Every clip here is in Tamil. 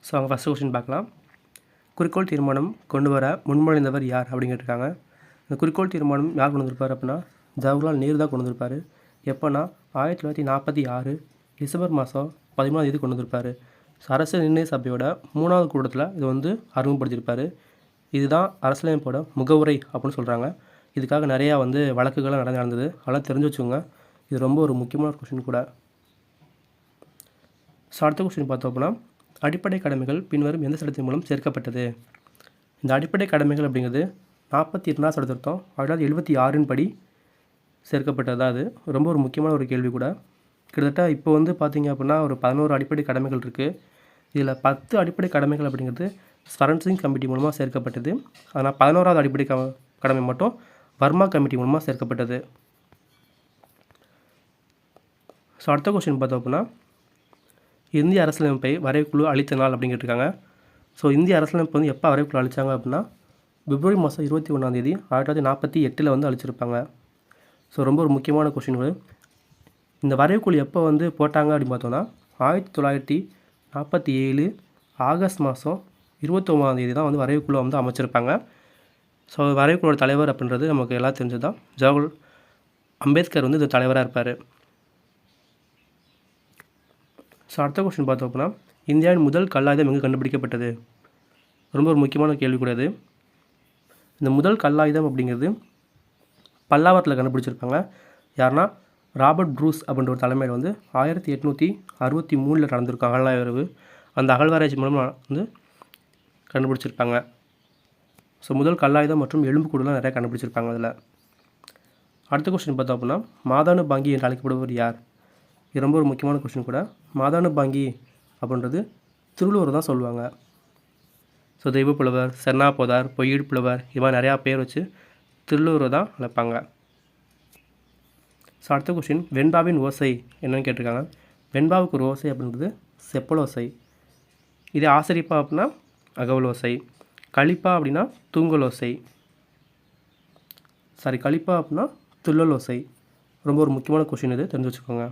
ஸோ அவங்க ஃபஸ்ட்டு கொஸ்டின் பார்க்கலாம். குறிக்கோள் தீர்மானம் கொண்டு வர முன்மொழிந்தவர் யார் அப்படின்னு கேட்டிருக்காங்க. இந்த குறிக்கோள் தீர்மானம் யார் கொண்டு வந்திருப்பார் அப்படின்னா ஜவஹர்லால் நேரு தான் கொண்டு வந்திருப்பார். எப்போனா 1946 டிசம்பர் மாதம் 13 கொண்டு வந்திருப்பார். ஸோ அரசியல் நிர்ணய சபையோட 3வது கூட்டத்தில் இது வந்து அறிமுகப்படுத்தியிருப்பார். இதுதான் அரசியலமைப்போட முகவுரை அப்படின்னு சொல்கிறாங்க. இதுக்காக நிறையா வந்து வழக்குகள்லாம் நடந்தது. அதெல்லாம் தெரிஞ்சு வச்சுக்கோங்க. இது ரொம்ப ஒரு முக்கியமான கொஸ்டின் கூட. ஸோ அடுத்த கொஸ்டின் பார்த்தோம் அப்படின்னா அடிப்படை கடமைகள் பின்வரும் எந்த சட்டத்தின் மூலம் சேர்க்கப்பட்டது? இந்த அடிப்படை கடமைகள் அப்படிங்கிறது 42வது சட்ட திருத்தம் 1976 படி சேர்க்கப்பட்டதா? அது ரொம்ப ஒரு முக்கியமான ஒரு கேள்வி கூட. கிட்டத்தட்ட இப்போ வந்து பார்த்திங்க அப்படின்னா ஒரு 11 அடிப்படை கடமைகள் இருக்குது. இதில் 10 அடிப்படை கடமைகள் அப்படிங்கிறது சரண் சிங் கமிட்டி மூலமாக சேர்க்கப்பட்டது. ஆனால் 11வது அடிப்படை கடமை மட்டும் வர்மா கமிட்டி மூலமாக சேர்க்கப்பட்டது. ஸோ அடுத்த கொஸ்டின் பார்த்தோம் அப்படின்னா இந்திய அரசியலமைப்பை வரைவுக்குழு அளித்த நாள் அப்படின்னு கேட்டிருக்காங்க. ஸோ இந்திய அரசியலமைப்பு வந்து எப்போ வரைவுக்குழு அளித்தாங்க அப்படின்னா பிப்ரவரி மாதம் 21 1948 வந்து அளிச்சிருப்பாங்க. ஸோ ரொம்ப ஒரு முக்கியமான கொஸ்டின்கள். இந்த வரைவுக்குழு எப்போ வந்து போட்டாங்க அப்படின்னு பார்த்தோன்னா 1947 ஆகஸ்ட் மாதம் 29 தான் வந்து வரைவுக்குழு வந்து அமைச்சிருப்பாங்க. ஸோ வரைவுக்குழுவோட தலைவர் அப்படின்றது நமக்கு எல்லாம் தெரிஞ்சது தான். ஜவஹர் அம்பேத்கர் வந்து இது தலைவராக இருப்பார். ஸோ அடுத்த கொஸ்டின் பார்த்தோம் அப்படின்னா இந்தியாவின் முதல் கல்லாயுதம் எங்கே கண்டுபிடிக்கப்பட்டது? ரொம்ப ஒரு முக்கியமான கேள்வி கூட இது. இந்த முதல் கல்லாயுதம் அப்படிங்கிறது பல்லாவரத்தில் கண்டுபிடிச்சிருப்பாங்க. யாருன்னா ராபர்ட் ப்ரூஸ் அப்படின்ற ஒரு தலைமையில் வந்து 1863 நடந்திருக்கும் அகழ்வாய்வு. அந்த அகழ்வாராய்ச்சி மூலமாக வந்து கண்டுபிடிச்சிருப்பாங்க. ஸோ முதல் கல்லாயுதம் மற்றும் எலும்புக்கூடுலாம் நிறையா கண்டுபிடிச்சிருப்பாங்க அதில். அடுத்த கொஸ்டின் பார்த்தோம் அப்படின்னா மாதானு பாங்கி என்று அழைக்கப்படுவர் யார்? இது ரொம்ப ஒரு முக்கியமான கொஸ்டின் கூட. மாதானு பாங்கி அப்படின்றது திருவள்ளுவர் தான் சொல்லுவாங்க. ஸோ தெய்வப்புலவர், சென்னாப்போதார், பொய்யீடு புலவர் இது மாதிரி நிறையா பேர் வச்சு திருவள்ளுவர் தான் அழைப்பாங்க. ஸோ அடுத்த கொஸ்டின் வெண்பாவின் ஓசை என்னன்னு கேட்டிருக்காங்க. வெண்பாவுக்கு ஒரு ஓசை அப்படின்றது செப்பலோசை. இதே ஆசிரிப்பா அப்படின்னா அகவலோசை. கலிப்பா அப்படின்னா தூங்கலோசை. கலிப்பா அப்படின்னா துள்ளலோசை. ரொம்ப ஒரு முக்கியமான கொஸ்டின் இது, தெரிஞ்சு வச்சுக்கோங்க.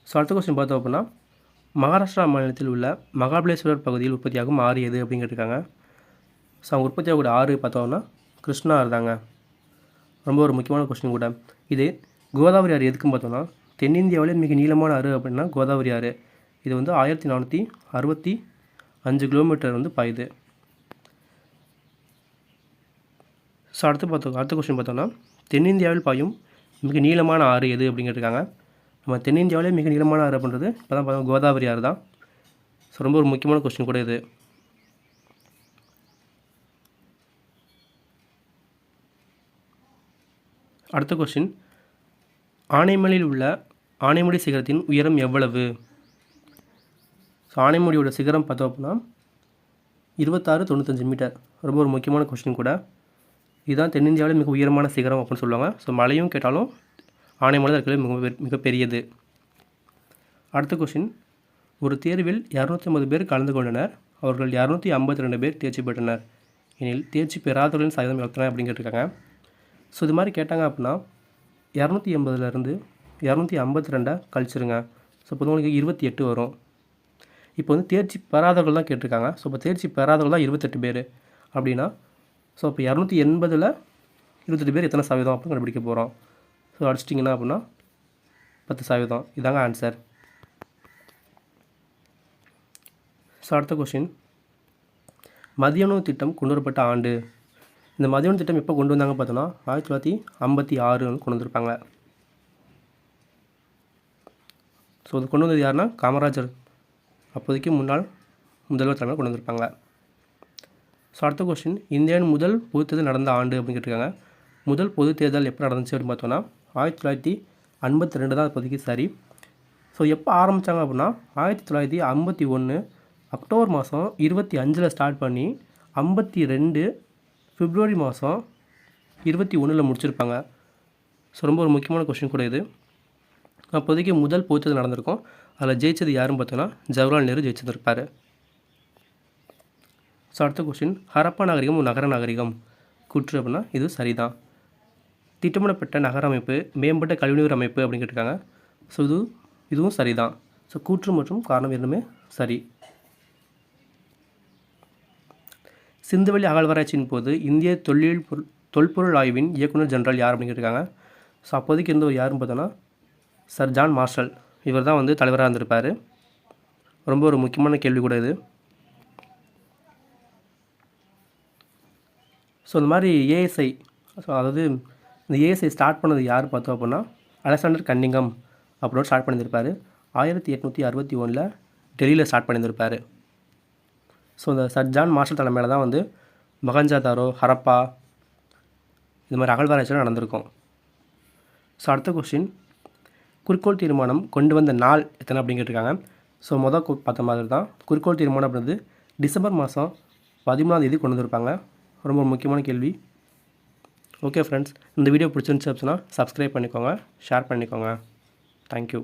ஸோ அடுத்த கொஸ்டின் பார்த்தோம் அப்படின்னா மகாராஷ்டிரா மாநிலத்தில் உள்ள மகாபலேஸ்வரர் பகுதியில் உற்பத்தியாகும் ஆறு எது அப்படின்னு கேட்டிருக்காங்க. ஸோ அவங்க உற்பத்தியாகக்கூடிய ஆறு பார்த்தோம்னா கிருஷ்ணா ஆறு தாங்க. ரொம்ப ஒரு முக்கியமான கொஸ்டின் கூட. இது கோதாவரி ஆறு எதுக்குன்னு பார்த்தோம்னா தென்னிந்தியாவிலே மிக நீளமான ஆறு அப்படின்னா கோதாவரி ஆறு. இது வந்து 1465 கிலோமீட்டர் வந்து பாயுது. ஸோ அடுத்த கொஸ்டின் பார்த்தோம்னா தென்னிந்தியாவில் பாயும் மிக நீளமான ஆறு எது அப்படின்னு கேட்டிருக்காங்க. நம்ம தென்னிந்தியாவிலே மிக நீளமான ஆறு அப்படின்றது இப்போ தான் பார்த்தோம் கோதாவரி ஆறு தான். ஸோ ரொம்ப ஒரு முக்கியமான கொஸ்டின் கூட இது. அடுத்த கொஸ்டின் ஆனைமலையில் உள்ள ஆனைமுடி சிகரத்தின் உயரம் எவ்வளவு? ஸோ ஆனைமுடியோட சிகரம் பார்த்தோம் அப்படின்னா 2695 மீட்டர். ரொம்ப ஒரு முக்கியமான கொஸ்டின் கூட. இதுதான் தென்னிந்தியாவில் மிக உயரமான சிகரம் அப்படின்னு சொல்லுவாங்க. ஸோ மலையும் கேட்டாலும் ஆனைமலை தான் இருக்கிறது மிகப்பெரியது. அடுத்த கொஸ்டின் ஒரு தேர்வில் 250 பேர் கலந்து கொண்டனர். அவர்கள் 252 பேர் தேர்ச்சி பெற்றனர். எனில் தேர்ச்சி பெறாதவர்களின் சதவீதம் எத்தனை அப்படின்னு கேட்டிருக்காங்க. ஸோ இது மாதிரி கேட்டாங்க அப்படின்னா 280 252 கழிச்சிருங்க. ஸோ இப்போ உங்களுக்கு 28 வரும். இப்போ வந்து தேர்ச்சி பெறாதவர்கள் தான் கேட்டிருக்காங்க. ஸோ இப்போ தேர்ச்சி பெறாதவர்கள் தான் 28 பேர் அப்படின்னா ஸோ இப்போ 280ல் 28 பேர் எத்தனை சதவீதம் அப்படின்னு கண்டுபிடிக்க போகிறோம். ஸோ அடிச்சிட்டிங்கன்னா அப்படின்னா 10%. இதாங்க ஆன்சர். ஸோ அடுத்த கொஸ்டின் மதிய உணவு திட்டம் கொண்டு வரப்பட்ட ஆண்டு. இந்த மதிய உணவு திட்டம் எப்போ கொண்டு வந்தாங்க பார்த்தோன்னா 1956 கொண்டு வந்திருப்பாங்க. ஸோ அது கொண்டு வந்தது யாருன்னா காமராஜர், அப்போதைக்கு முதல்வர் தலைமையில் கொண்டு வந்திருப்பாங்க. ஸோ அடுத்த கொஸ்டின் இந்தியாவின் முதல் பொது தேர்தல் நடந்த ஆண்டு அப்படின்னு கேட்டிருக்காங்க. முதல் பொது தேர்தல் எப்போ நடந்துச்சு அப்படின்னு பார்த்தோன்னா 1952 தான் இப்போதைக்கு சரி. ஸோ எப்போ ஆரம்பித்தாங்க அப்படின்னா 1951 அக்டோபர் மாதம் 25 ஸ்டார்ட் பண்ணி 52 பிப்ரவரி மாதம் 21 முடிச்சிருப்பாங்க. ஸோ ரொம்ப ஒரு முக்கியமான கொஸ்டின் கூட இது. அப்போதைக்கு முதல் பொது தேர்தல் நடந்திருக்கும். அதில் ஜெயிச்சது யாருன்னு பார்த்தோன்னா ஜவஹர்லால் நேரு ஜெயிச்சிருப்பார். ஸோ அடுத்த கொஸ்டின் ஹரப்பா நாகரிகம் ஒரு நகர நாகரிகம் கூற்று அப்படின்னா இது சரிதான். திட்டமிடப்பட்ட நகர அமைப்பு மேம்பட்ட கழிவுநீர் அமைப்பு அப்படின்னு கேட்டிருக்காங்க. ஸோ இதுவும் சரிதான். ஸோ கூற்று மற்றும் காரணம் இரண்டுமே சரி. சிந்துவெளி அகழ்வாராய்ச்சியின் போது இந்திய தொல்பொருள் ஆய்வின் இயக்குனர் ஜெனரல் யார் அப்படின்னு கேட்டிருக்காங்க. ஸோ அப்போதைக்கு இருந்தவர் யாருன்னு பார்த்தோன்னா சர் ஜான் மார்ஷல். இவர் தான் வந்து தலைவராக இருந்திருப்பார். ரொம்ப ஒரு முக்கியமான கேள்வி கூட இது. ஸோ இந்த மாதிரி ஏஎஸ்ஐ, ஸோ அதாவது இந்த ஏஎஸ்ஐ ஸ்டார்ட் பண்ணது யார் பார்த்தோம் அப்படின்னா அலெக்சாண்டர் கன்னிங்கம் அப்படின்னு ஸ்டார்ட் பண்ணியிருப்பார். 1861 டெல்லியில் ஸ்டார்ட் பண்ணியிருப்பார். ஸோ இந்த சர் ஜான் மார்ஷல் தலைமையில் தான் வந்து மொஹஞ்சதாரோ, ஹரப்பா இது மாதிரி அகழ்வாராய்ச்சிலாம் நடந்திருக்கும். ஸோ அடுத்த கொஸ்டின், குறிக்கோள் தீர்மானம் கொண்டு வந்த நாள் எத்தனை அப்படின்னு கேட்டிருக்காங்க. ஸோ பார்த்த மாதிரி தான் குறிக்கோள் தீர்மானம் அப்படின்றது டிசம்பர் மாதம் 13ஆம் தேதி கொண்டு வந்திருப்பாங்க. ரொம்ப முக்கியமான கேள்வி. ஓகே ஃப்ரெண்ட்ஸ், இந்த வீடியோ பிடிச்சிருந்துச்சு அப்படின்னா சப்ஸ்கிரைப் பண்ணிக்கோங்க, ஷேர் பண்ணிக்கோங்க. தேங்க்யூ.